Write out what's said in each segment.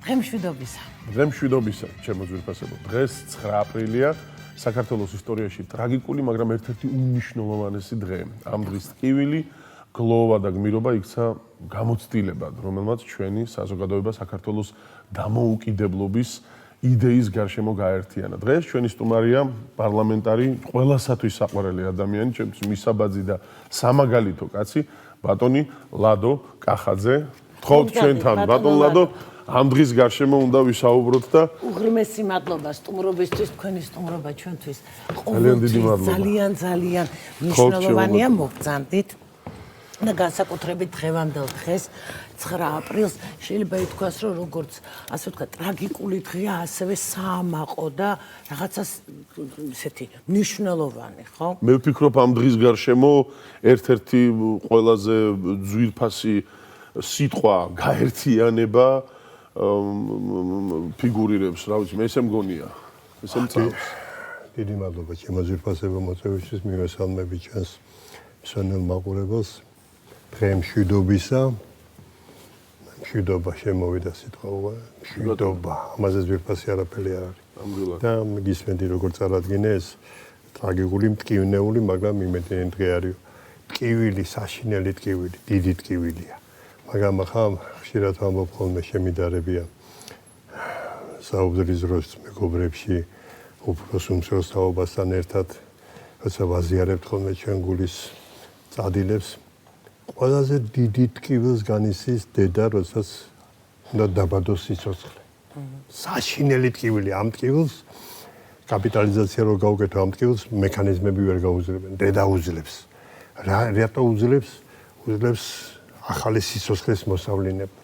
დღემშვიდობისა. დღემშვიდობისა, ჩემო ძვირფასებო. დღეს 9 აპრილია, საქართველოს ისტორიაში ტრაგიკული, მაგრამ ერთ-ერთი უმნიშვნელოვანესი დღე. ამ დღის ტკივილი, გლოვა და გმირობა იქცა გამოცდილებად, რომელმაც ჩვენი საზოგადოება საქართველოს დამოუკიდებლობის იდეის გარშემო გაერთიანა. დღეს ჩვენი სტუმარია პარლამენტარი, ყველასათვის საყვარელი ადამიანი, ჩემთვის მისაბაძი და სამაგალითო კაცი, ბატონი ლადო კახაძე. თხოვთ ჩვენთან, ბატონ ლადო. ამ დღის გარშემო უნდა ვისაუბროთ და უღრმესი მადლობა სტუმრობისთვის, თქვენი სტუმრობა ჩვენთვის ძალიან დიდი მადლობა. ძალიან მნიშვნელოვანია, მოგწანდით. და განსაკუთრებით დღევანდელ დღეს 9 აპრილს შეიძლება ითქვას, რომ როგორც ასე ვთქვათ, ტრაგიკული დღეა, ასევე საამაყო და რაღაცა ისეთი მნიშვნელოვანი, ხო? მე ვფიქრობ ამ დღის გარშემო ერთ-ერთი ყველაზე ძვირფასი სიტყვა გაერთიანება ფიგურირებს, რა ვიცი, მე ესე მგონია. ესე მწავს. დიდი მადლობა ჩემო ძვირფასებო მოწვევისთვის, მივესალმები ჩვენს მსმენელ მაყურებელს. დღემშვიდობისა. მშვიდობა შემოვიდა სიტყვა, მშვიდობა. ამაზე ძვირფასი არაფერი არ არის. ნამდვილად. და გისმენდი როგორ წარადგინე ეს ტრაგიკული, მტკივნეული, მაგრამ იმედიანი დღე არის. ტკივილი, საშინელი ტკივილი, დიდი ტკივილია. მაგრამ ახლა ხშირად ვამბობ ხოლმე შემიდარებია საუბრის დროს მეგობრებში უფროს უმცროს თაობასთან ერთად, როცა ვაზიარებთ ხოლმე ჩვენ გულის წადილებს. ყველაზე დიდი ტკივილს განიცდის დედა, როდესაც უნდა დაბადოს სიცოცხლე. საშინელი ტკივილი ამ ტკივილს კაპიტალიზაცია რო გავუკეთო ამ ტკივილს მექანიზმები ვერ გაუძლებენ. დედა უძლებს. რატო უძლებს? უძლებს ახალი სიცოცხლის მოსავლინება.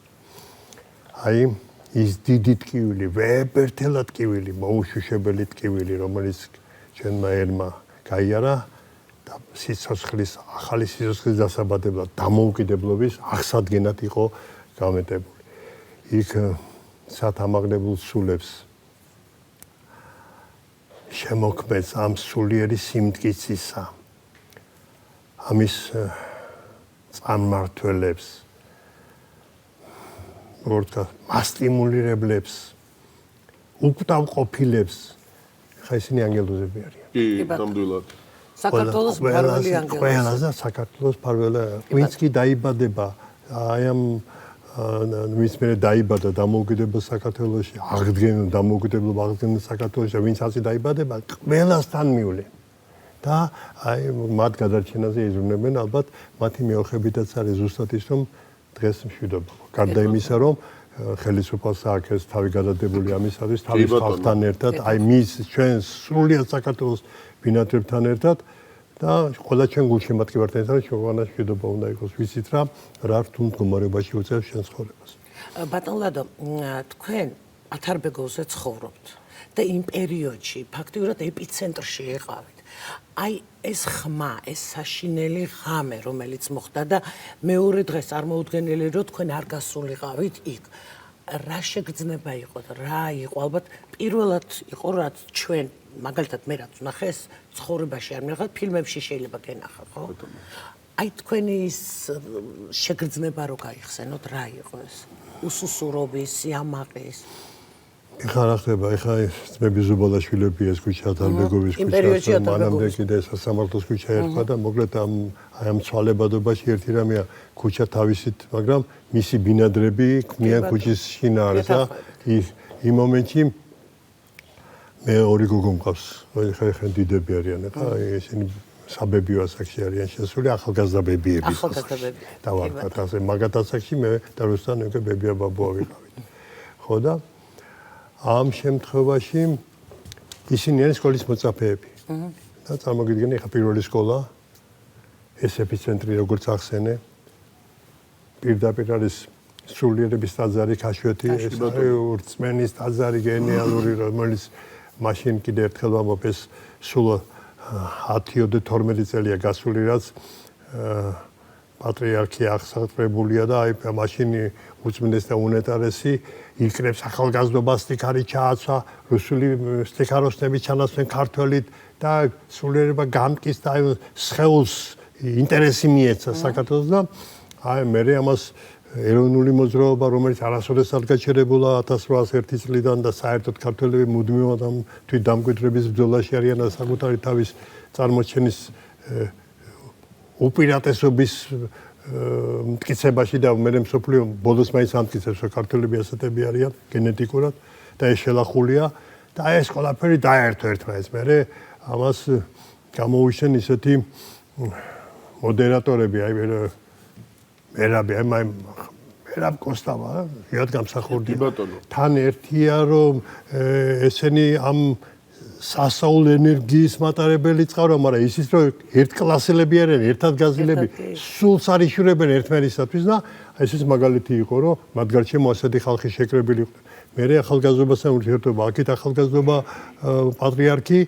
აი ის დიდი ტკივილი, ვებერთელა ტკივილი, მოუშუშებელი ტკივილი, რომელიც ჩვენმა ერმა გაიარა და სიცოცხლის, ახალი სიცოცხლის დასაბადებლად, დამოუკიდებლობის აღსადგენად იყო გამეტებული. იქ სათამაღლებულ სულებს შემოქმედს ამ სულიერი სიმტკიცისა, ამის წარმმართველებს, როგორც მასტიმულირებლებს, უკტავყოფილებს, ხა ისინი ანგელოზები არიან. კი, ნამდვილად. საქართველოს ფარველი ანგელოზი. ყველაზე საქართველოს ფარველი. ვინც კი დაიბადება, აი ამ ვინც მე დაიბადა დამოუკიდებელ საქართველოში, აღდგენ დამოუკიდებლობა აღდგენილ საქართველოში, ვინც ასე დაიბადება, ყველასთან მივლენ. და აი მათ გადარჩენაზე იზრუნებენ, ალბათ მათი მეოხებითაც არის ზუსტად ის, რომ დღეს მშვიდობა. გარდა იმისა, რომ ხელისუფალს აქვს თავი გადადებული ამის არის თავის ხალხთან ერთად, აი მის ჩვენ სრულიად საქართველოს ბინადრებთან ერთად და ყველა ჩვენ გულში მათი ვართ ერთად, ჩვენგანა მშვიდობა უნდა იყოს. ვიცით რა რთულ მდგომარეობაში უწევს ჩვენს ცხოვრებას. ბატონ ლადო, თქვენ ათარბეგოვზე ცხოვრობთ და იმ პერიოდში ფაქტიურად ეპიცენტრში იყავით. აი ეს ხმა, ეს საშინელი ღამე, რომელიც მოხდა და მეორე დღეს წარმოუდგენელი რომ თქვენ არ გასულიყავით იქ. რა შეგრძნება იყო და რა იყო? ალბათ პირველად იყო რაც ჩვენ მაგალითად მე რაც ვნახეს ცხოვრებაში არ მივიღეთ, ფილმებში შეიძლება გენახა, ხო? აი თქვენი ის შეგრძნება რო გაიხსენოთ, რა იყო ეს? უსუსურობის, სიამაყის ეხლა რა ხდება? ეხლა ძმები ზუბალაშვილები ეს ქუჩა ათარბეგოვის ქუჩა, მანამდე კიდე სასამართლოს ქუჩა ერქვა და მოკლედ ამ ცვალებადობაში ერთი რამეა ქუჩა თავისით, მაგრამ მისი ბინადრები ქმნიან ქუჩის შინაარს და იმ მომენტში მე ორი გოგო მყავს, ხე დიდები არიან, ეხლა ისინი საბებიო ასაკში არიან შესული, ახალგაზრდა ბებიები. და ვარქვათ ასე მაგათ ასაკში მე და რუსთან ეგ ბებია ბაბუა ვიყავით. ხო და ამ შემთხვევაში ისინი არის სკოლის მოწაფეები. და წარმოგიდგენთ, ეხა პირველი სკოლა ეს ეპიცენტრი როგორც ახსენე, პირდაპირ არის სულიერების ტაძარი ქაშვეთი, ეს რწმენის ტაძარი გენიალური, რომელიც მაშინ კიდე ერთხელ ვამბობ, ეს სულ 10-12 წელია გასული, რაც პატრიარქი აღსაყრებულია და აი მაშინ უწმინდეს და უნეტარესი იქნებს ახალგაზრდობას სტიქარი ჩააცვა, რუსული სტიქაროსნები ჩანაცვლენ ქართველით და სულიერება გამტკის და სხეულს ინტერესი მიეცა საქართველოს და აი მე ამას ეროვნული მოძრაობა, რომელიც არასოდეს არ გაჩერებულა 1801 წლიდან და საერთოდ ქართველები მუდმივად ამ თვითდამკვიდრების ბრძოლაში არიან და საკუთარი თავის წარმოჩენის უპირატესობის მტკიცებაში და მე მსოფლიო ბოლოს მაინც ამტკიცებს, რომ ქართველები ასეთები არიან გენეტიკურად და ეს შელახულია და ეს ყველაფერი დაერთო ერთმანეთს. მე ამას გამოუჩენ ისეთი მოდერატორები, აი მერაბ კოსტავა, იად გამსახურდია. თან ერთია, რომ ესენი ამ სასაულ ენერგიის მატარებელი წყარო, მაგრამ ისიც რომ ერთკლასელები არიან, ერთად გაზრდილი, სულს არ იშურებენ ერთმანეთისათვის და ესეც მაგალითი იყო, რომ მათ გარშემო ასეთი ხალხი შეკრებილი იყო. მე ახალგაზრდობასთან ურთიერთობა, აქეთ ახალგაზრდობა პატრიარქი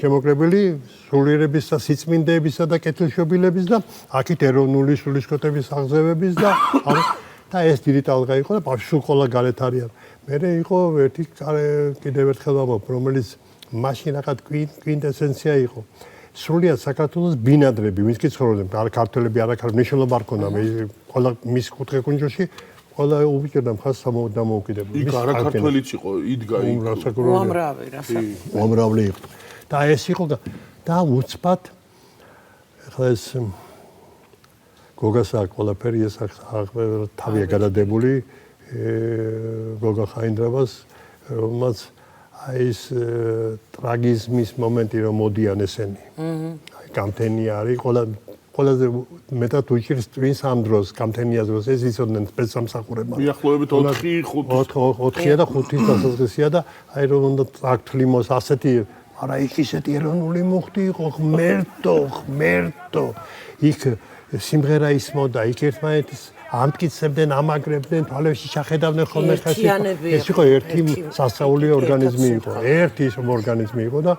შემოკრებილი სულიერების და სიწმინდეებისა და კეთილშობილების და აქეთ ეროვნული სულისკვეთების აღზევების და ეს დიდი ტალღა იყო და სულ ყველა გარეთ არიან. მე იყო ერთი კიდევ ერთხელ ვამბობ, რომელიც მაშინ რაღაც კვინტესენცია იყო. სრულიად საქართველოს ბინადრები, ვინც კი ცხოვრობდნენ, ქართველები არაქარ მნიშვნელობა არ ქონდა ყველა მის კუთხე კუნჯოში, ყველა უვიჭერდა მხარს დამოუკიდებლობას. იქ არაქართველიც იყო, იდგა იქ. უამრავი იყო. და ეს იყო და უცბად ახლა ეს გოგას აქ ყველაფერი ეს თავია გადადებული გოგა ხაინდრავას რომელსაც აი ეს ტრაგიზმის მომენტი რომ მოდიან ესენი აი გამთენი არის ყველაზე მეტად უჭირს twins ამ დროს გამთენიას დროს ეს იცოდნენ სპეცსამსახურებმა მიახლოებით 4-5 და 5-ის დასაწყისია და აი რომ უნდა ტრაქტლიმოს ასეთი არა იქ ისეთი ეროვნული მუხტი იყო ღმერთო იქ სიმღერა ისმოდა იქ ერთმანეთის ამტკიცებდნენ ამაგრებდნენ თვალებში ჩახედავდნენ ხოლმე ხეს ეს იყო ერთი სასწაული ორგანიზმი იყო ერთი ორგანიზმი იყო და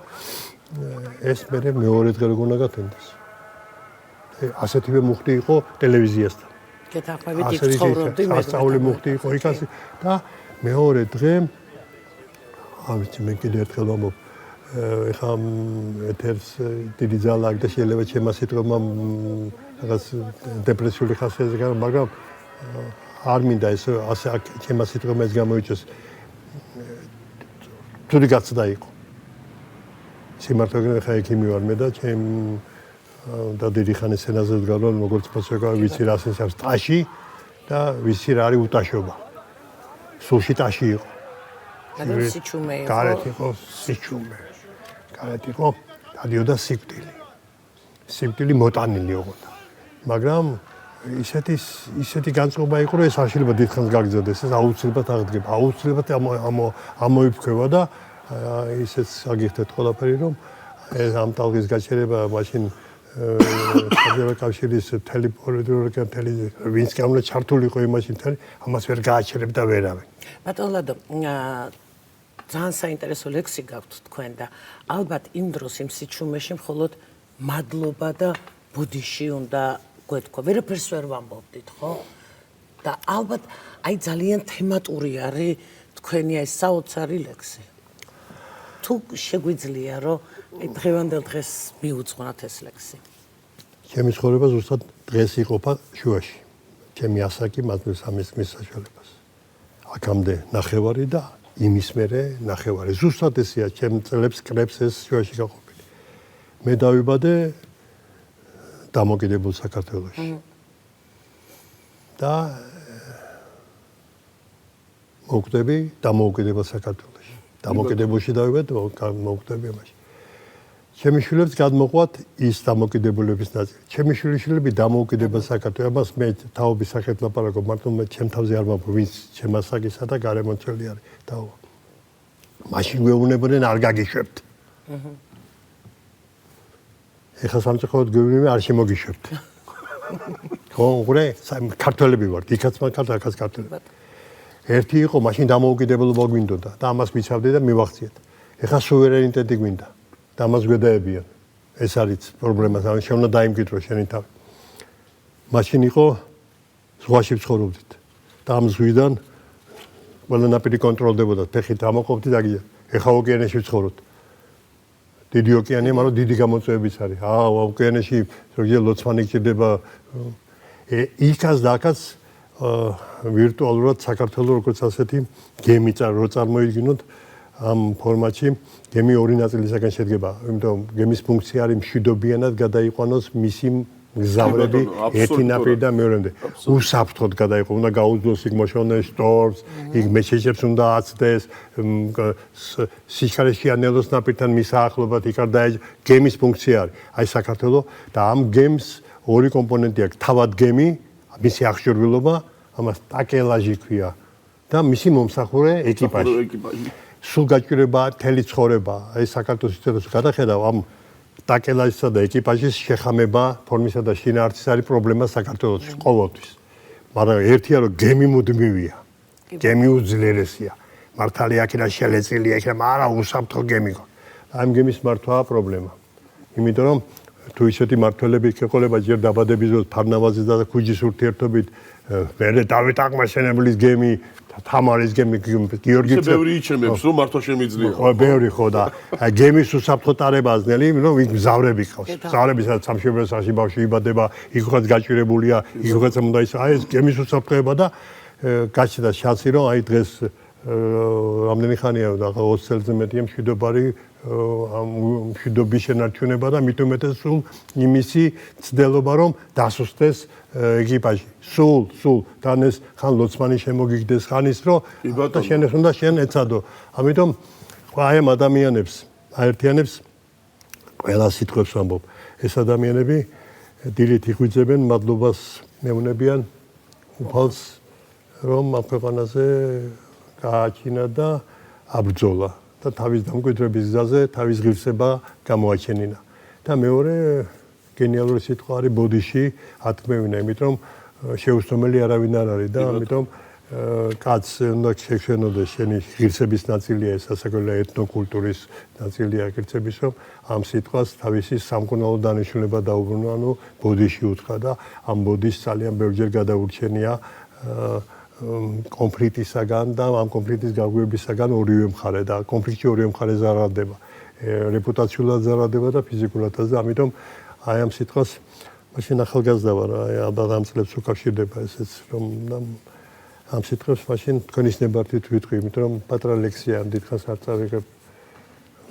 ეს მეორე დღე როგორ უნდა გათენდეს ასეთივე მუხტი იყო ტელევიზიასთან გეთახმებით იქ ცხოვრობდი მე სასწაული მუხტი იყო იქ და მეორე დღე ამით მე კიდევ ერთხელ ვამბობ ეხა ეთერს დიდი ძალა აქვს და შეიძლება ჩემმა სიტყვებმა რაღაც დეპრესიული ხასიათი გაქვს, მაგრამ არ მინდა ეს ასე ჩემმა სიტყვებმა ეს გამოიჩეს. თუდი გაცდა იყო. სიმართლე ხა ექიმი ვარ მე და ჩემ და დიდი ხანი სცენაზე ვდგავ, როგორც პასუხა ვიცი რა სენსავს ტაში და ვიცი რა არის უტაშობა. სულში ტაში იყო. მაგრამ სიჩუმე იყო. გარეთ იყო სიჩუმე. გარეთ იყო დადიოდა სიკვდილი. სიკვდილი მოტანილი ოღონდა. მაგრამ ისეთი განწყობა იყო, რომ ეს არ შეიძლება დიდხანს გაგრძელდეს, ეს აუცილებლად აღდგება, აუცილებლად ამოიფქვევა და ისეც აგიხდეთ ყველაფერი, რომ ეს ამ ტალღის გაჩერება მაშინ საბჭოთა კავშირის თელი ვინც კი უნდა ჩართულიყო იმაში მთელი, ამას ვერ გააჩერებდა ვერავინ. ბატონ ლადო, ძალიან საინტერესო ლექსი გაქვთ თქვენ და ალბათ იმ დროს იმ სიჩუმეში მხოლოდ მადლობა და ბუდიში უნდა გვეთქვა. ვერაფერს ვერ ვამბობდით, ხო? და ალბათ აი ძალიან თემატური არის თქვენი ეს საოცარი ლექსი. თუ შეგვიძლია რომ დღევანდელ დღეს მიუძღვნათ ეს ლექსი. ჩემი ცხოვრება ზუსტად დღეს იყოფა შუაში. ჩემი ასაკი მადლობს ამის საშუალებას. აქამდე ნახევარი და იმის მერე ნახევარი. ზუსტად ესეა ჩემ წლებს კრებს ეს შუაში გაყოფილი. მე დავიბადე დამოკიდებულ საქართველოში. და მოკვდები დამოუკიდებელ საქართველოში. დამოკიდებულში დავიბადე, მოკვდები ამაში. ჩემი შვილებს გადმოყვათ ის დამოკიდებულების ნაწილი. ჩემი შვილები დამოუკიდებელ საქართველოს, ამას მე თაობის სახით ლაპარაკობ, მარტო მე ჩემ თავზე არ ვამბობ, ვინც ჩემ ასაკისა და გარემონცველი არის თაობა. მაშინ გვეუბნებოდნენ არ გაგიშვებთ. ეხლა სამწუხაროდ გვეუბნები არ შემოგიშვებთ. ხო, უყურე, ქართველები ვართ, იქაც მაქართ, აქაც ქართველები. ერთი იყო, მაშინ დამოუკიდებლობა გვინდოდა და ამას ვიცავდი და მივახციეთ. ეხლა სუვერენიტეტი გვინდა. და ამას გვედაებიან. ეს არის პრობლემა, შენ უნდა დაიმკვიდრო შენი თავი. მაშინ იყო ზღვაში ვცხოვრობდით. და ამ ზღვიდან ყველა ნაპირი კონტროლდებოდა, ფეხით ამოყოფდი და გია. ეხლა ოკეანეში ვცხოვრობთ. დიდი ოკეანეა, მაგრამ დიდი გამოწვევებიც არის. ოკეანეში ზოგიერთ ლოცვანი გჭირდება. იქაც და აქაც ვირტუალურად საქართველოს როგორც ასეთი გემი რო წარმოიდგინოთ ამ ფორმატში გემი ორი ნაწილისაგან შედგება, იმიტომ გემის ფუნქცია არის მშვიდობიანად გადაიყვანოს მისი მგზავრები ერთი ნაპირ და მეორემდე. უსაფრთხოდ გადაიყვანოს, უნდა გაუძლოს იქ მოშოնել შტორმს, იქ მეჩეჩებს უნდა აცდეს, სიჩქარე შეანელოს ნაპირთან მის ახლობად იქ არ დაეჯ გემის ფუნქცია არის. აი საქართველოს და ამ გემს ორი კომპონენტი აქვს, თავად გემი, მისი აღჭურვილობა, ამას ტაკელაჟი ქვია და მისი მომსახურე ეკიპაჟი. სულ გაჭირება მთელი ცხოვრება, აი საქართველოს ისტორიას გადახედავ ამ ტაკელაჟისა და ეკიპაჟის შეხამება ფორმისა და შინაარსის არის პრობლემა საქართველოში ყოველთვის. მაგრამ ერთია რომ გემი მუდმივია. გემი უძლიერესია. მართალია აქედან შელეწილია, იქნება არა უსაფრთხო გემი. ამ გემის მართვაა პრობლემა. იმიტომ რომ თუ ისეთი მართველები შეყოლება ჯერ დაბადების დროს ფარნავაზის და ქუჯის ურთიერთობით მერე დავით აღმაშენებლის გემი თამარის გემი გიორგი ისე ბევრი იჩემებს რომ მართვა შემიძლია. ხო, ბევრი ხო და გემის უსაფრთხო ტარება აზნელი, რომ იქ მგზავრები ყავს. მგზავრები სადაც სამშობლოში ბავშვი იბადება, იქ ვიღაც გაჭირებულია, იქ ვიღაც უნდა ის აი ეს გემის უსაფრთხოება და გაჩნდა შანსი რომ აი დღეს რამდენი ხანია და 20 წელზე მეტია მშვიდობარი ამ მშვიდობის შენარჩუნება და მით უმეტეს სულ იმისი ცდელობა რომ დასუსტეს ეკიპაჟი. სულ თან ეს ხან ლოცმანი შემოგიგდეს ხანის რომ და შენ უნდა შენ ეცადო. ამიტომ აი ამ ადამიანებს აერთიანებს ყველა სიტყვებს ვამბობ. ეს ადამიანები დილით იღვიძებენ, მადლობას მეუნებიან უფალს რომ ამ ქვეყანაზე გააჩინა და აბრძოლა და თავის დამკვიდრების გზაზე თავის ღირსება გამოაჩენინა. და მეორე გენიალური სიტყვა არის ბოდიში ათქმევინა, იმიტომ შეუსწომელი არავინ არ არის და ამიტომ კაცს უნდა შეგვენოდეს შენი ღირსების ნაწილია ეს სასაკოლო ეთნოკულტურის ნაწილია ღირსების რომ ამ სიტყვას თავისი სამკურნალო დანიშნულება დაუბრუნა, ანუ ბოდიში უთხრა და ამ ბოდიშს ძალიან ბევრჯერ გადაურჩენია კონფლიქტისაგან და ამ კონფლიქტის გაგვივებისაგან ორივე მხარე და კონფლიქტში ორივე მხარე ზარალდება. რეპუტაციულად ზარალდება და ფიზიკულადაც და ამიტომ აი ამ სიტყვას მაშინ ახალგაზრდა ვარ, აი ალბათ ამ წლებს უკავშირდება ესეც რომ ამ სიტყვას მაშინ თქვენის ნებართვით ვიტყვი, იმიტომ რომ პატრა ლექსია ამ დიდხანს არ წავიღებ.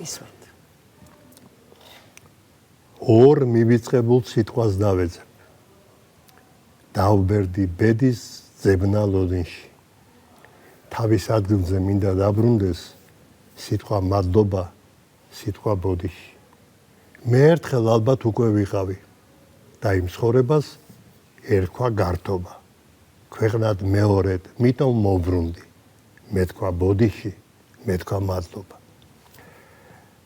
ისმენთ. ორ მივიწყებულ სიტყვას დავეძებ. დავბერდი ბედის ზებნა ლოდინში. თავის ადგილზე მინდა დაბრუნდეს სიტყვა მადლობა, სიტყვა ბოდიში. მე ერთხელ ალბათ უკვე ვიყავი და იმ ცხოვრებას ერქვა გართობა. ქვეყნად მეორედ, მიტომ მოვბრუნდი. მე თქვა ბოდიში, მე თქვა მადლობა.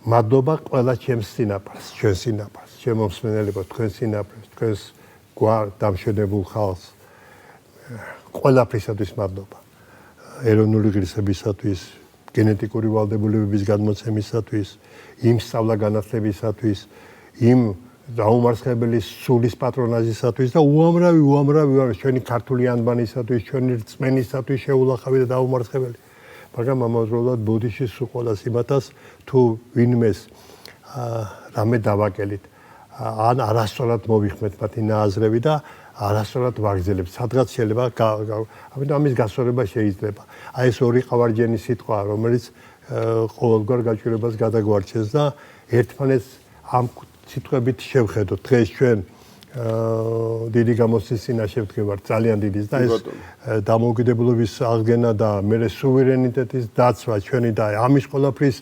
მადლობა ყველა ჩემს სინაპარს, ჩვენ სინაპარს, ჩემო მსმენელებო, თქვენ სინაპარს, თქვენს გვარ დამშვენებულ ხალხს. ყველაფრისათვის მადლობა. ეროვნული ღირსებისათვის, გენეტიკური ვალდებულებების გადმოცემისათვის, იმ სწავლა-განათლებისათვის, იმ დაუმარცხებელი სულის პატრონაჟისათვის და უამრავი ჩვენი ქართული ანბანისათვის, ჩვენი რწმენისათვის შეულახავი და დაუმარცხებელი. მაგრამ ამავდროულად ბოდიშის უყოლას იმათას თუ ვინმეს რამე დავაკელით, ან არასწორად მოვიხმეთ მათი ნააზრევი და არასწორად ვაგრძელებ, სადღაც შეიძლება, ამიტომ ამის გასწორება შეიძლება. აი ეს ორი ყავარჯენი სიტყვა, რომელიც ყოველგვარ გაჭირებას გადაგვარჩენს და ერთმანეთს ამ სიტყვებით შევხედოთ. დღეს ჩვენ დიდი გამოცდის წინაშე ვდგებართ, ძალიან დიდი და ეს დამოუკიდებლობის აღდგენა და მერე სუვერენიტეტის დაცვა ჩვენი და ამის ყველაფრის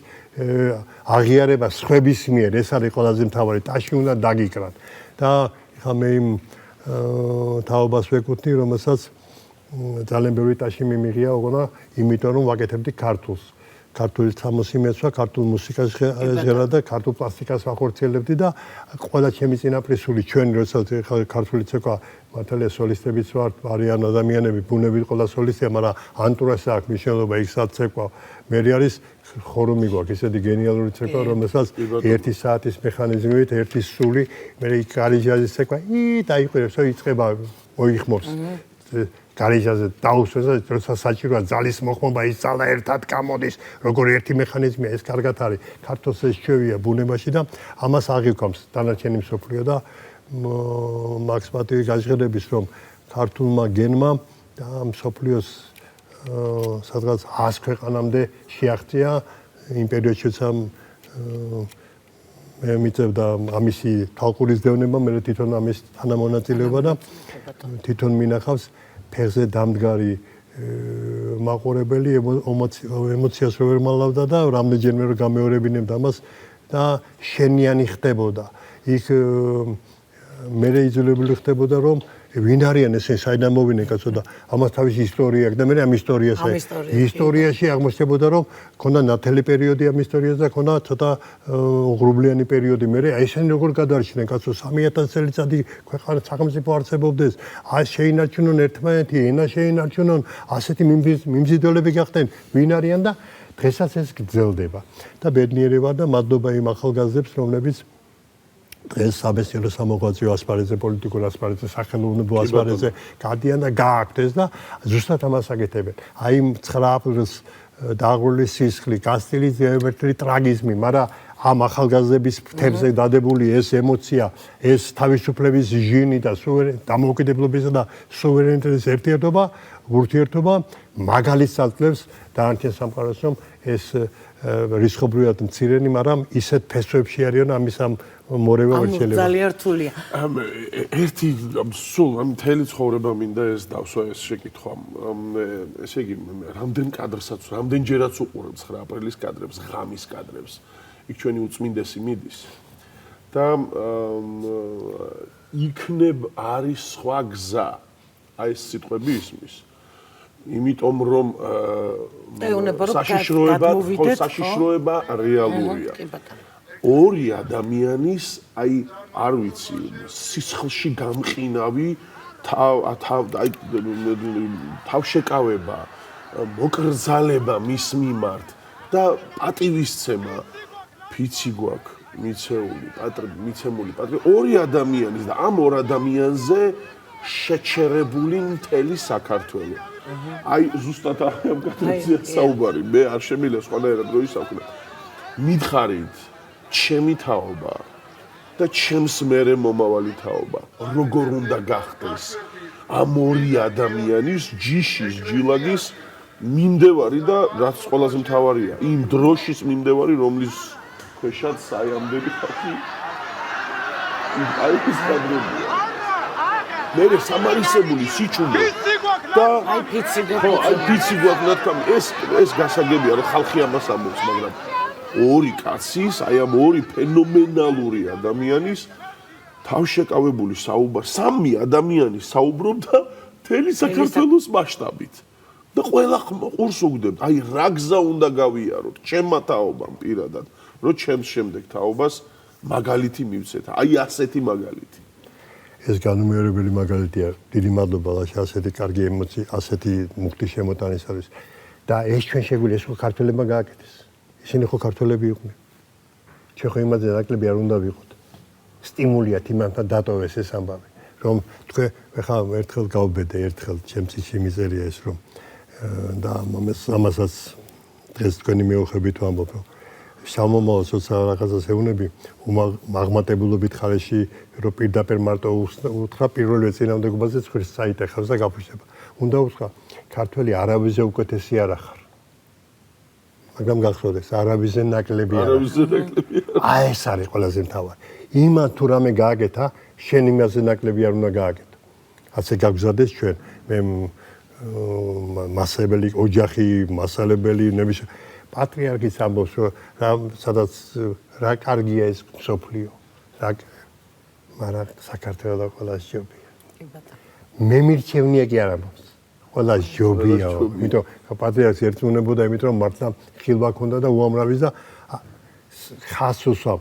აღიარება სხვების მიერ, ეს არის ყველაზე მთავარი, ტაში უნდა დაგიკრათ. და ხა მე იმ თაობას ვეკუთვნი, რომელსაც ძალიან ბევრი ტაში მიმიღია, ოღონდ იმიტომ რომ ვაკეთებდი ქართულს. ქართული სამოსი მეცვა, ქართულ მუსიკას ჟღერა და ქართულ პლასტიკას ვახორციელებდი და ყველა ჩემი წინაპრისული ჩვენი როდესაც ქართული ცეკვა მართალია სოლისტებიც ვართ, არიან ადამიანები, ბუნებით ყველა სოლისტია, მაგრამ ანტურაჟს აქვს მნიშვნელობა, იქ სად ცეკვა. მე არის ხორუმი გვაქვს, ისეთი გენიალური ცეკვა, რომელსაც 1 საათის მექანიზმით, 1 სული, მე იქ გარიჟაზის ცეკვა, დაიყვირებს, იწყება, მოიხმობს. გარიჟაზე დაუსვეს და როცა საჭიროა ძალის მოხმობა ის ძალა ერთად გამოდის, როგორ ერთი მექანიზმია, ეს კარგად არის. ქართულს ეს ჩვევია ბუნებაში და ამას აღიქვამს დანარჩენი მსოფლიო და მაქვს პატივი გაჟღერების, რომ ქართულმა გენმა და მსოფლიოს სადღაც 100 ქვეყანამდე შეაღწია იმ პერიოდშიც მე მიწევდა ამისი თალყურის დევნება, მე თვითონ ამის თანამონაწილეობა და თვითონ მინახავს ფეხზე დამდგარი მაყურებელი ემოციას რო ვერ მალავდა და რამდენჯერმე რო გამეორებინებდა ამას და შენიანი ხდებოდა. იქ მე იძულებული ხდებოდა რომ ვინ არიან ესენი საიდან მოვიდნენ კაცო და ამას თავისი ისტორია აქვს და მე ამ ისტორიაში აღმოჩნდებოდა რომ ქონდა ნათელი პერიოდი ამ ისტორიაზე და ქონდა ცოტა ღრუბლიანი პერიოდი მე ესენი როგორ გადარჩნენ კაცო 3000 წელიწადი ქვეყანა სახელმწიფო არსებობდეს აი შეინარჩუნონ ერთმანეთი ენა შეინარჩუნონ ასეთი მიმზიდველები გახდნენ ვინ არიან და დღესაც ეს გრძელდება და ბედნიერება და მადლობა იმ ახალგაზრდებს რომლებიც დღეს საბეჭდილო სამოღვაწეო ასპარეზზე, პოლიტიკურ ასპარეზზე, სახელმწიფო ასპარეზზე გადიან და გააქვთ ეს და ზუსტად ამას აკეთებენ. აი 9 აპრილს დაღვრილი სისხლი, კასტილის ერთერთი ტრაგიზმი, მაგრამ ამ ახალგაზრდების ფრთებზე დადებული ეს ემოცია, ეს თავისუფლების ჟინი და დამოუკიდებლობისა და სუვერენიტეტის ურთიერთობა მაგალითს აძლევს დანარჩენ სამყაროს, რომ ეს რისხობრივად მცირენი, მაგრამ ისეთ ფესვებში არიან ამის ამ მორევა ვერ შეიძლება. ძალიან რთულია. ერთი სულ მთელი ცხოვრება მინდა ეს დავსვა ეს შეკითხვა. ესე იგი, რამდენ კადრსაც, რამდენჯერაც უყურებ 9 აპრილის კადრებს, ღამის კადრებს. იქ ჩვენი უწმინდესი მიდის. და იქნებ არის სხვა გზა. აი ეს სიტყვები ისმის. იმიტომ რომ საშიშროება რეალურია. ორი ადამიანის აი არ ვიცი სისხლში გამყინავი თავშეკავება მოკრძალება მის მიმართ და პატივისცემა ფიცი გვაქვს მიცემული ორი ადამიანის და ამ ორ ადამიანზე შეჩერებული მთელი საქართველო აი ზუსტად ამ კატეგორიაზე საუბარი მე არ შემიძლია სხვანაირად რო ისაუბრე მითხარით ჩემი თაობა და ჩემს მერე მომავალი თაობა როგორ უნდა გახდეს ამ ორი ადამიანის ჯიშის ჯილაგის მიმდევარი და რაც ყველაზე მთავარია იმ დროშის მიმდევარი რომლის ქვეშაც საიამდელი ხალხი აი ეს კადრებია მე სამარისებული სიჩუმე და აი ფიცი გვაქვს ეს გასაგებია რომ ხალხი ამას ამბობს მაგრამ ორი კაცის აი ამ ორი ფენომენალური ადამიანის თავშეკავებული სამი ადამიანი საუბრობდა მთელი საქართველოს მასშტაბით და ყველა ყურს უგდებთ აი რა გზა უნდა გავიაროთ ჩემმა თაობამ პირადად რომ ჩემს შემდეგ თაობას მაგალითი მივცეთ აი ასეთი მაგალითი ეს განუმეორებელი მაგალითია დიდი მადლობა ლაშა ასეთი კარგი ემოცი ასეთი მუქი შემოტანის არის და ეს ჩვენ შეგვიძლია ეს ქართველებმა გააკეთეს ისინი ხო ქართველები იყვნენ ჩვენ ხო იმაზე ნაკლები არ უნდა ვიყოთ სტიმულია თიმანთან დატოვეს ეს ამბავი რომ თქვენ ხა ერთხელ გავბედე ერთხელ ჩემს იმიზერია ეს რომ და ამასაც დღეს თქვენი მეუხებით ვამბობ რომ სამომავლო რაღაცას ეუნები უმაღმატებლობით ხარეში რომ პირდაპირ მარტო უთხრა პირველ წინამდებობაზე ცხვირს საიტეხავს და გაფუჭდება უნდა უთხრა ქართველი არავიზე უკეთესი არ ახარ მაგრამ გახსოვდეს არავიზე ნაკლები არ აი ეს არის ყველაზე მთავარი იმან თუ რამე გააკეთა შენ იმაზე ნაკლები არ უნდა გააკეთო ასე გაგზადეს ჩვენ მე მასალებელი ოჯახი მასალებელი პატრიარქის ამბობს რომ სადაც რა კარგია ეს სოფლიო რა მაგრამ საქართველოს ყველა ჯობია კი ბატონო მე მირჩევნია კი არ ამბობს ყველა ჯობია იმიტომ პატრიარქს ერთმუნებოდა იმით რომ მართლა ხილვა ქონდა და უამრავი და ხასუსავ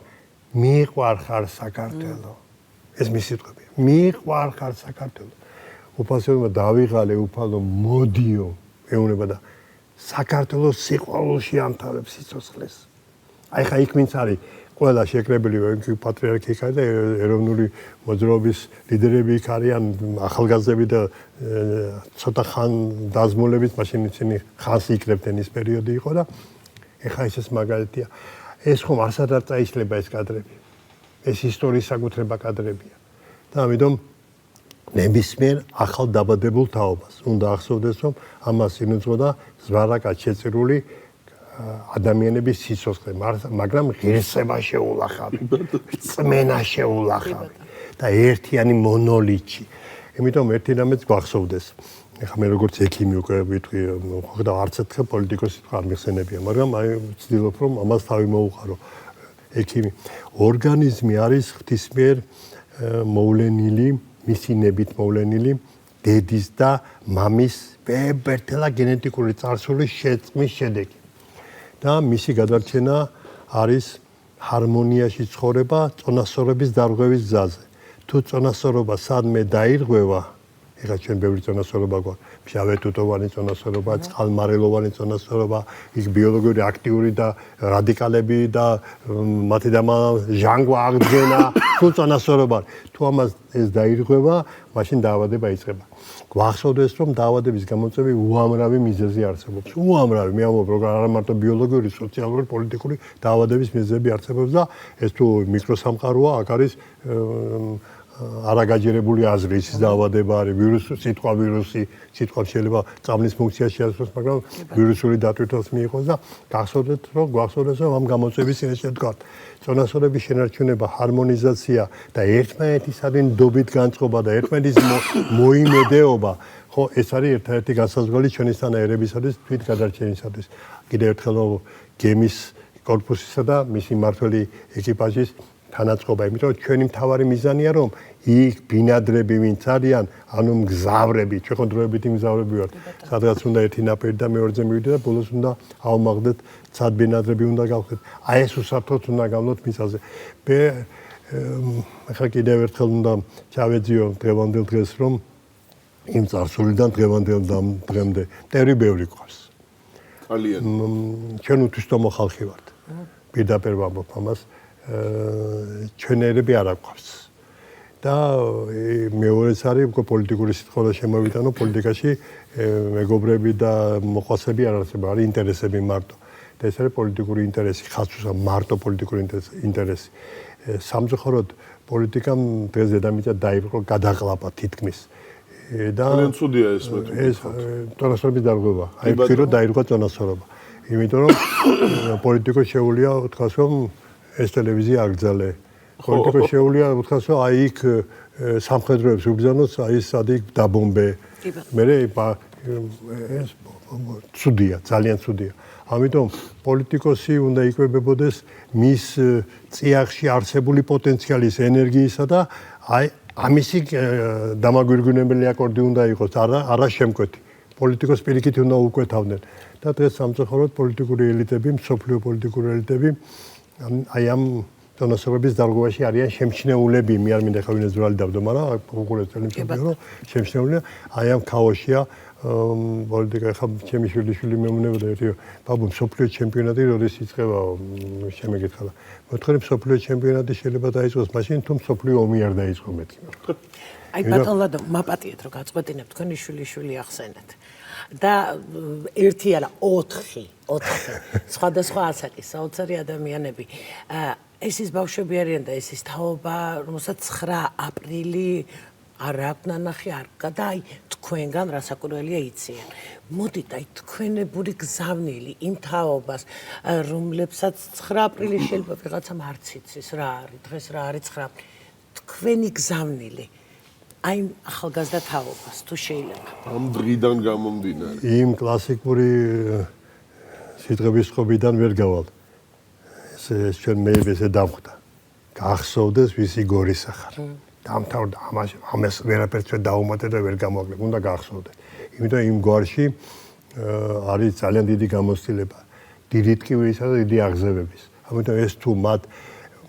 მიყვარხარ საქართველო ეს მისი სიტყვებია მიყვარხარ საქართველო უფალმა დავიღალე უფალო მოდიო ეუნება და საქართველოს სიყვარულში ამთავრებს სიცოცხლეს. აი ხა იქ ვინც არის ყველა შეკრებილი პატრიარქი იქ არის და ეროვნული მოძრაობის ლიდერები იქ არიან ახალგაზრდები და ცოტა ხან დაზმულებით მაშინ ისინი ხანს იკრებდნენ ის პერიოდი იყო და ეხა ეს მაგალითია. ეს ხომ არსად არ წაიშლება ეს კადრები. ეს ისტორიის საკუთრება კადრებია. და ამიტომ ნებისმიერ ახალ დაბადებულ თაობას. უნდა ახსოვდეს, რომ ამას ინუძღოდა ზვარაკად შეწირული ადამიანების სიცოცხლე, მაგრამ ღირსება შეულახავი, წმენა შეულახავი და ერთიანი მონოლითი. იმიტომ ერთი რამეც გვახსოვდეს. ეხლა მე როგორც ექიმი უკვე ვიტყვი, ხო არც ერთხელ პოლიტიკოსი არ მიხსენებია, მაგრამ აი ვცდილობ რომ ამას თავი მოუყარო. ექიმი, ორგანიზმი არის ღვთისმიერ მოვლენილი, მისი ნებით მოვლენილი დედის და მამის ბებერთელა გენეტიკური წარსულის შეწყმის შედეგი. და მისი გადარჩენა არის ჰარმონიაში ცხოვრება წონასწორობის დარღვევის გზაზე. თუ წონასწორობა სადმე დაირღვევა, ეხლა ჩვენ ბევრი წონასწორობა გვაქვს, მჟავეთუთოვანი წონასწორობა, წყალმარელოვანი წონასწორობა, ის ბიოლოგიური აქტიური და რადიკალები და მათი ჟანგვა აღდგენა, თუ წონასწორობა. თუ ამას ეს დაირღვევა, მაშინ დაავადება იწყება. გვახსოვდეს, რომ დაავადების გამოწვევი უამრავი მიზეზი არსებობს. უამრავი, მე ამბობ, რომ არა მარტო ბიოლოგიური, სოციალური, პოლიტიკური დაავადების მიზეზები არსებობს და ეს თუ მიკროსამყაროა, აქ არის არაგაჯერებული აზრი, ის დაავადება არის ვირუსი, სიტყვა შეიძლება წამლის ფუნქციას შეასრულოს, მაგრამ ვირუსული დატვირთვას მიიღოს და გვახსოვდეს, რომ ამ გამოწვევის წინაშე ვდგართ. წონასწორობის შენარჩუნება, ჰარმონიზაცია და ერთმანეთისადმი ნდობით განწყობა და ერთმანეთის მოიმედეობა, ხო, ეს არის ერთადერთი განსაზღვრელი ჩვენისთან ერებისათვის თვით გადარჩენისათვის. კიდევ ერთხელ გემის კორპუსისა და მისი მმართველი ეკიპაჟის თანაწყობა, იმიტომ რომ ჩვენი მთავარი მიზანია, რომ იქ ბინადრები ვინც არიან, ანუ მგზავრები, ჩვენ ხო დროებითი მგზავრები ვართ. სადღაც უნდა ერთი ნაპირ და მეორეზე მივიდეთ და ბოლოს უნდა ავმაღლდეთ, ცად ბინადრები უნდა გავხდეთ. აი ეს უსაფრთხოდ უნდა გავლოთ მიწაზე. მე ახლა კიდევ ერთხელ უნდა ჩავეძიო დღევანდელ დღეს, რომ იმ წარსულიდან დღევანდელ დღემდე მტერი ბევრი გვყავს. ძალიან. ჩვენ უთვისტომო ხალხი ვართ. პირდაპირ ვამბობ ამას. ჩვენ ერები არ აგვყავს. და მეორეც არის უკვე პოლიტიკური სიტყვა შემოვიტანო პოლიტიკაში მეგობრები და მოყვასები არ არსებობ, არის ინტერესები მარტო. და ეს არის პოლიტიკური ინტერესი, ხალხსა მარტო პოლიტიკური ინტერესი. სამწუხაროდ პოლიტიკამ დღეს დედამიწა დაიპყრო გადაყლაპა თითქმის. და ძალიან ცუდია ეს მე. ეს წონასწორობის დარღვევა. აი პირო დაირღვა წონასწორობა. იმიტომ რომ პოლიტიკოს შეუძლია უთქვას რომ ეს ტელევიზია აგრძალე. პოლიტიკოს შეუძლია უთქვას რომ აი იქ სამხედროებს უბრძანოს, აი სად იქ დაბომბე. მე ეს ცუდია, ძალიან ცუდია. ამიტომ პოლიტიკოსი უნდა იკვებებოდეს მის წიაღში არსებული პოტენციალის ენერგიისა და აი ამისი დამაგვირგვინებელი აკორდი უნდა იყოს, არა შემკვეთი. პოლიტიკოს პირიქით უნდა უკვეთავდნენ. და დღეს სამწუხაროდ პოლიტიკური ელიტები, მსოფლიო პოლიტიკური ელიტები აი ამ წონასწორობის დარღვევაში არიან შემჩნეულები. მე არ მინდა ხავინეს ძვალი დავდო, მაგრამ უყურეთ წელიწადია, რომ შემჩნეულია აი ამ ქაოსია პოლიტიკა. ხა ჩემი შვილი მეუბნებოდა ერთი ბაბუ მსოფლიო ჩემპიონატი როდის იწყება შემეკითხა. მოთხარი მსოფლიო ჩემპიონატი შეიძლება დაიწყოს მაშინ თუ მსოფლიო ომი არ დაიწყო მეთქი. აი ბატონ ლადო, მაპატიეთ რომ გაწყვეტინებ თქვენი შვილი ახსენეთ. და ერთი არა 4 სხვადასხვა ასაკის საოცარი ადამიანები. ეს ის ბავშვები არიან და ეს ის თაობა, რომელსაც 9 აპრილი არ აქვს ნანახი არ და აი თქვენგან რასაკვირველია იციან. მოდით აი თქვენებური გზავნილი იმ თაობას, რომლებსაც 9 აპრილი შეიძლება ვიღაცამ არც იცის რა არის, დღეს რა არის 9 აპრილი. თქვენი გზავნილი აი ახალგაზრდა თაობას თუ შეიძლება. ამ დღიდან გამომდინარე. იმ კლასიკური სიტყვების ხობიდან ვერ გავალ. ეს ჩვენ მეებესე დამხვდა. გახსოვდეს ვისი გორისა ხარ. დამთავრდა ამას ვერაფერს ვერ დაუმატე და ვერ გამოვაგდე. უნდა გახსოვდეს. იმიტომ იმ გვარში არის ძალიან დიდი გამოცდილება. დიდი ტკივილისა და დიდი აღზევების. ამიტომ ეს თუ მათ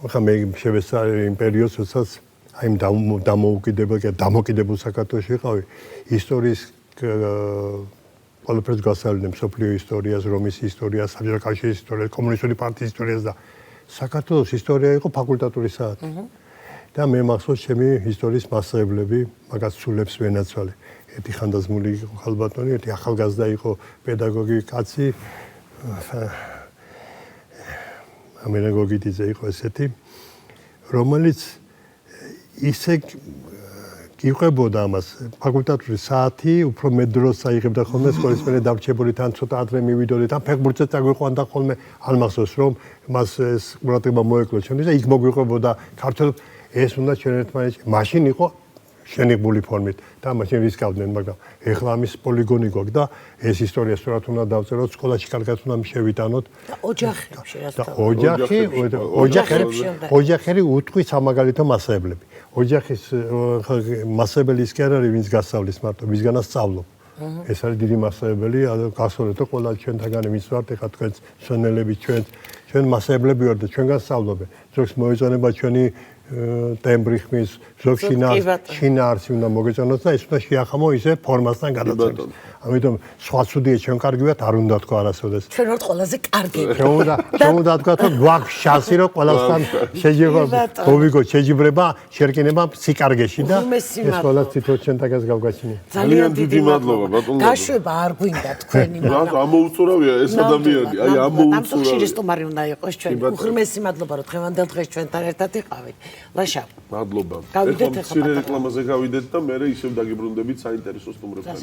ხა მე შევესწავლე იმ პერიოდს, როდესაც აი დამოუკიდებელ საქართველოში ვიყავი, ისტორიის ყველაფერს გასავლენე, მსოფლიო ისტორიას, რომის ისტორიას, საბჭოთა კავშირის ისტორიას, კომუნისტური პარტიის ისტორიას და საქართველოს ისტორია იყო ფაკულტატური საათი. და მე მახსოვს ჩემი ისტორიის მასწავლებლები, მაგას სულებს ვენაცვალე. ერთი ხანდაზმული იყო ხალბატონი, ერთი ახალგაზრდა იყო პედაგოგი კაცი. ამენაგოგიტიძე იყო ესეთი, რომელიც ისე გიყვებოდა ამას ფაკულტატური საათი, უფრო მეტ დროს აიღებდა ხოლმე სკოლის მერე დამრჩებული თან ცოტა ადრე მივიდოდი თან ფეხბურთზე წაგვიყვანდა ხოლმე არ მახსოვს რომ მას ეს ყურადღება მოეკლო ჩვენი და იქ მოგვიყვებოდა ქართულ ეს უნდა ჩვენ ერთმანეთს მაშინ იყო შენიღბული ფორმით და მაშინ რისკავდნენ მაგრამ ეხლა ამის პოლიგონი გვაქვს და ეს ისტორია სწორად უნდა დავწეროთ სკოლაში კარგად უნდა შევიტანოთ და ოჯახებში და ოჯახები უთქვით სამაგალითო მასწავლებლები ოჯახის მასწავლებელი ის კი არ არის ვინც გასწავლის მარტო ვისგანაც სწავლობ ეს არის დიდი მასწავლებელი გასწავლეთო ყველა ჩვენთაგანი ვინც ვართ ეხლა თქვენს სვენელები ჩვენ მასწავლებლები ვართ და ჩვენგან სწავლობენ ზოგს მოეწონება ჩვენი ტემბრი ხმის ზოგ შინაარსი უნდა მოგეწონოს და ეს უნდა შეახამო ისე ფორმასთან გადაცემის. ამიტომ სხვა ცუდია ჩვენ კარგი ვართ არ უნდა თქვა არასოდეს. ჩვენ ვართ ყველაზე კარგები. ჩვენ უნდა თქვა რომ გვაქვს შანსი რომ ყველასთან შეჯიბრება შერკინება სიკარგეში და ეს ყველა თვითონ ჩვენთაგას გავგაჩინე. ძალიან დიდი მადლობა ბატონო. გაშვება არ გვინდა თქვენი მაგრამ ამოუწურავია ეს ადამიანი აი ამოუწურავია. ამ სტუმარი უნდა იყოს ჩვენ. უღრმესი მადლობა რომ დღევანდელ დღეს ჩვენთან ერთად იყავით. ლაშა. მადლობა. გავიდეთ ახლა მცირე რეკლამაზე გავიდეთ და მე ისევ დაგიბრუნდებით საინტერესო სტუმრებთან.